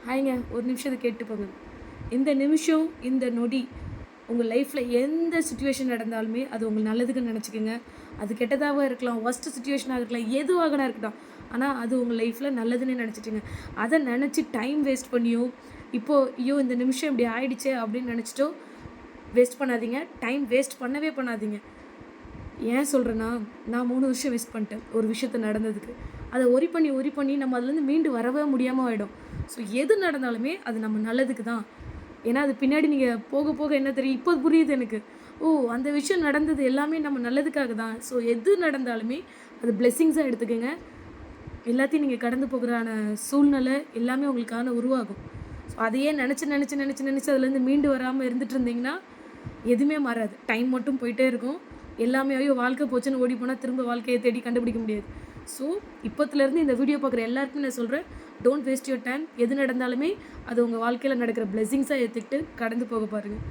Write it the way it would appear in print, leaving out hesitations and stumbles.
ஹாய்ங்க, ஒரு நிமிஷம் இதை கேட்டு போங்க. இந்த நிமிஷம், இந்த நொடி உங்கள் லைஃப்பில் எந்த சுச்சுவேஷன் நடந்தாலுமே அது உங்களுக்கு நல்லதுக்குன்னு நினச்சிக்கோங்க. அது கெட்டதாக இருக்கலாம், ஒர்ஸ்ட் சுச்சுவேஷனாக இருக்கலாம், எதுவாகனா இருக்கட்டும். ஆனால் அது உங்கள் லைஃப்பில் நல்லதுன்னு நினச்சிட்டுங்க. அதை நினச்சி டைம் வேஸ்ட் பண்ணியோ, இப்போது ஐயோ இந்த நிமிஷம் இப்படி ஆயிடுச்சே அப்படின்னு நினச்சிட்டோ வேஸ்ட் பண்ணாதீங்க. டைம் வேஸ்ட் பண்ணவே பண்ணாதீங்க. ஏன் சொல்கிறேன்னா, நான் 3 வருஷம் வேஸ்ட் பண்ணிட்டேன் ஒரு விஷயத்த நடந்ததுக்கு. அதை ஒரி பண்ணி நம்ம அதுலேருந்து மீண்டு வரவே முடியாமல் ஆகிடும். ஸோ எது நடந்தாலுமே அது நம்ம நல்லதுக்கு தான். ஏன்னா அது பின்னாடி நீங்கள் போக போக என்ன தெரியும், இப்போ புரியுது எனக்கு. ஓ, அந்த விஷயம் நடந்தது எல்லாமே நம்ம நல்லதுக்காக தான். ஸோ எது நடந்தாலுமே அது பிளெஸ்ஸிங்ஸாக எடுத்துக்கோங்க. எல்லாத்தையும் நீங்கள் கடந்து போகிறான சூழ்நிலை எல்லாமே உங்களுக்கான உருவாகும். ஸோ அதையே நினச்சி அதுலேருந்து மீண்டு வராமல் இருந்துட்டு இருந்தீங்கன்னா எதுவுமே மாறாது. டைம் மட்டும் போயிட்டே இருக்கும். எல்லாமே ஐயோ வாழ்க்கை போச்சுன்னு ஓடி போனால் திரும்ப வாழ்க்கையை தேடி கண்டுபிடிக்க முடியாது. ஸோ இப்போத்துலேருந்து இந்த வீடியோ பார்க்குற எல்லாருக்குமே நான் சொல்கிறேன், டோன்ட் வேஸ்ட் யுவர் டைம். எது நடந்தாலுமே அது உங்கள் வாழ்க்கையில் நடக்கிற பிளெஸ்ஸிங்ஸாக ஏற்றுக்கிட்டு கடந்து போக பாருங்கள்.